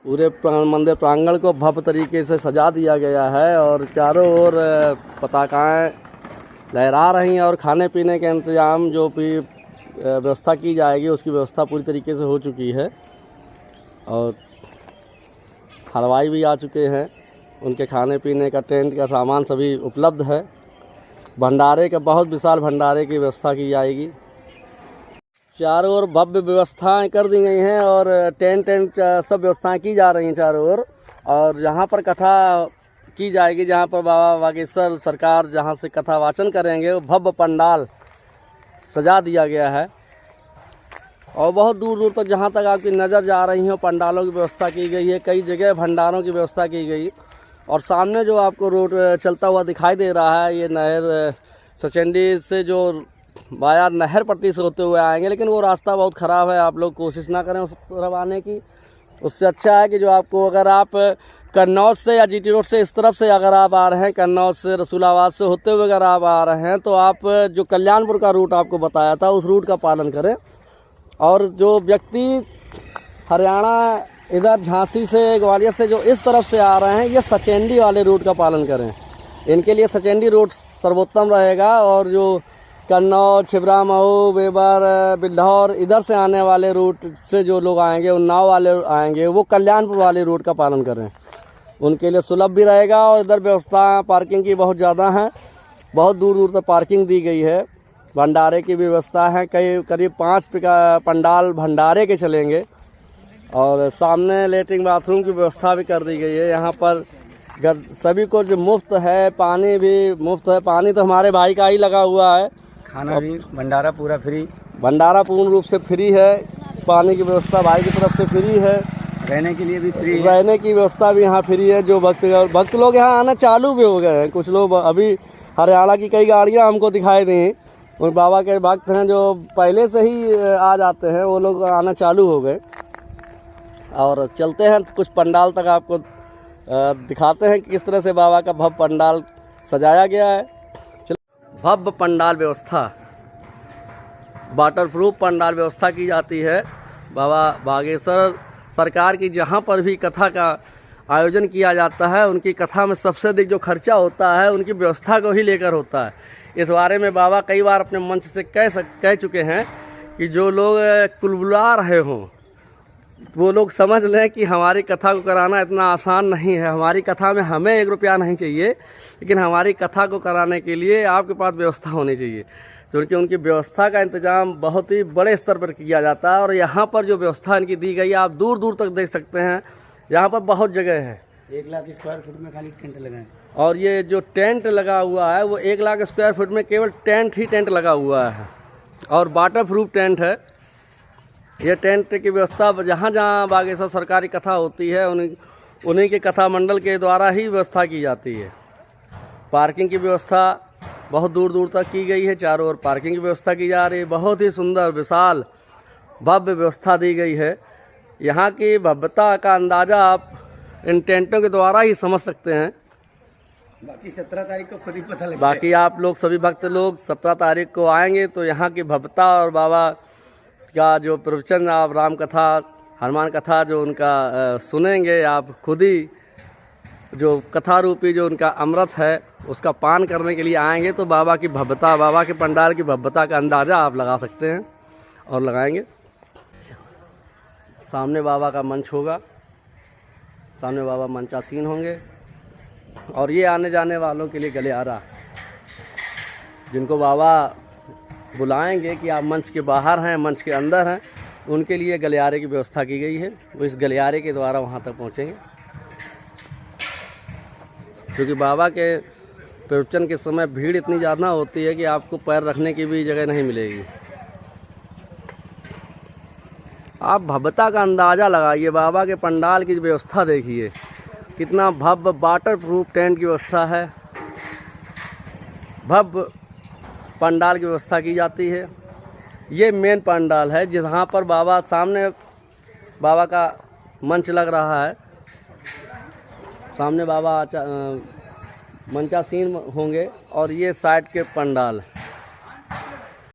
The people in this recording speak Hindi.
पूरे मंदिर प्रांगण को भव्य तरीके से सजा दिया गया है और चारों ओर पताकाएं लहरा रही हैं और खाने पीने के इंतजाम जो भी व्यवस्था की जाएगी उसकी व्यवस्था पूरी तरीके से हो चुकी है और हलवाई भी आ चुके हैं। उनके खाने पीने का टेंट का सामान सभी उपलब्ध है। भंडारे का बहुत विशाल भंडारे की व्यवस्था की जाएगी। चारों ओर भव्य व्यवस्थाएं कर दी गई हैं और टेंट सब व्यवस्थाएं की जा रही हैं चारों ओर। और जहां पर कथा की जाएगी, जहां पर बाबा बागेश्वर सरकार जहां से कथा वाचन करेंगे, वो भव्य पंडाल सजा दिया गया है और बहुत दूर दूर तक जहां तक आपकी नज़र जा रही है पंडालों की व्यवस्था की गई है। कई जगह भंडारों की व्यवस्था की गई और सामने जो आपको रोड चलता हुआ दिखाई दे रहा है, ये नहर सचेंडी से जो वाया नहर पट्टी से होते हुए आएंगे, लेकिन वो रास्ता बहुत ख़राब है। आप लोग कोशिश ना करें उस तरफ आने की। उससे अच्छा है कि जो आपको, अगर आप कन्नौज से या जीटी रोड से इस तरफ से अगर आप आ रहे हैं, कन्नौज से रसूलाबाद से होते हुए अगर आप आ रहे हैं, तो आप जो कल्याणपुर का रूट आपको बताया था उस रूट का पालन करें। और जो व्यक्ति हरियाणा इधर झांसी से, ग्वालियर से जो इस तरफ से आ रहे हैं, ये सचेंडी वाले रूट का पालन करें। इनके लिए सचेंडी रूट सर्वोत्तम रहेगा। और जो कन्नौज, छिबरा, मऊ, बेबर, बिल्हौर इधर से आने वाले रूट से जो लोग आएंगे, उन्नाव वाले आएंगे, वो कल्याणपुर वाले रूट का पालन करें। उनके लिए सुलभ भी रहेगा। और इधर व्यवस्था पार्किंग की बहुत ज़्यादा है, बहुत दूर दूर तक पार्किंग दी गई है। भंडारे की व्यवस्था है, करीब 5 पंडाल भंडारे के चलेंगे और सामने लेटरिन बाथरूम की व्यवस्था भी कर दी गई है। यहाँ पर सभी को जो मुफ्त है, पानी भी मुफ्त है। पानी तो हमारे भाई का ही लगा हुआ है। खाना भी, भंडारा पूरा फ्री, भंडारा पूर्ण रूप से फ्री है। पानी की व्यवस्था भाई की तरफ से फ्री है। रहने के लिए भी फ्री है। रहने की व्यवस्था भी यहाँ फ्री है। जो भक्त लोग यहाँ आना चालू भी हो गए हैं। कुछ लोग अभी हरियाणा की कई गाड़ियाँ हमको दिखाई दी और बाबा के भक्त हैं जो पहले से ही आ जाते हैं, वो लोग आना चालू हो गए। और चलते हैं कुछ पंडाल तक, आपको दिखाते हैं कि किस तरह से बाबा का भव्य पंडाल सजाया गया है। भव्य पंडाल व्यवस्था, वाटरप्रूफ पंडाल व्यवस्था की जाती है। बाबा बागेश्वर सरकार की जहाँ पर भी कथा का आयोजन किया जाता है, उनकी कथा में सबसे अधिक जो खर्चा होता है उनकी व्यवस्था को ही लेकर होता है। इस बारे में बाबा कई बार अपने मंच से कह चुके हैं कि जो लोग कुलबुला रहे हों वो लोग समझ लें कि हमारी कथा को कराना इतना आसान नहीं है। हमारी कथा में हमें 1 रुपया नहीं चाहिए, लेकिन हमारी कथा को कराने के लिए आपके पास व्यवस्था होनी चाहिए। क्योंकि उनकी व्यवस्था का इंतजाम बहुत ही बड़े स्तर पर किया जाता है। और यहाँ पर जो व्यवस्था इनकी दी गई है, आप दूर दूर तक देख सकते हैं। यहाँ पर बहुत जगह है। 1 लाख स्क्वायर फुट में खाली टेंट लगाए। और ये जो टेंट लगा हुआ है वो 1 लाख स्क्वायर फुट में केवल टेंट लगा हुआ है और वाटर प्रूफ टेंट है। ये टेंट की व्यवस्था जहाँ जहाँ बागेश्वर सरकारी कथा होती है उन्हीं के कथा मंडल के द्वारा ही व्यवस्था की जाती है। पार्किंग की व्यवस्था बहुत दूर दूर तक की गई है। चारों ओर पार्किंग की व्यवस्था की जा रही है। बहुत ही सुंदर विशाल भव्य व्यवस्था दी गई है। यहाँ की भव्यता का अंदाज़ा आप इन टेंटों के द्वारा ही समझ सकते हैं। बाकी 17 तारीख को खुद ही पता लगेगा। बाकी आप लोग सभी भक्त लोग 17 तारीख को आएंगे तो यहाँ की भव्यता और बाबा का जो प्रवचन, आप राम कथा, हनुमान कथा जो उनका सुनेंगे, आप खुद ही जो कथा रूपी जो उनका अमृत है उसका पान करने के लिए आएंगे तो बाबा की भव्यता, बाबा के पंडाल की भव्यता का अंदाज़ा आप लगा सकते हैं और लगाएंगे। सामने बाबा का मंच होगा, सामने बाबा मंचासीन होंगे और ये आने जाने वालों के लिए गलियारा, जिनको बाबा बुलाएंगे कि आप मंच के बाहर हैं, मंच के अंदर हैं, उनके लिए गलियारे की व्यवस्था की गई है। वो इस गलियारे के द्वारा वहाँ तक पहुँचेंगे। क्योंकि बाबा के प्रवचन के समय भीड़ इतनी ज़्यादा होती है कि आपको पैर रखने की भी जगह नहीं मिलेगी। आप भव्यता का अंदाज़ा लगाइए, बाबा के पंडाल की व्यवस्था देखिए, कितना भव्य वाटर प्रूफ टेंट की व्यवस्था है। भव्य पंडाल की व्यवस्था की जाती है। ये मेन पंडाल है जहाँ पर बाबा, सामने बाबा का मंच लग रहा है, सामने बाबा मंचासीन होंगे और ये साइड के पंडाल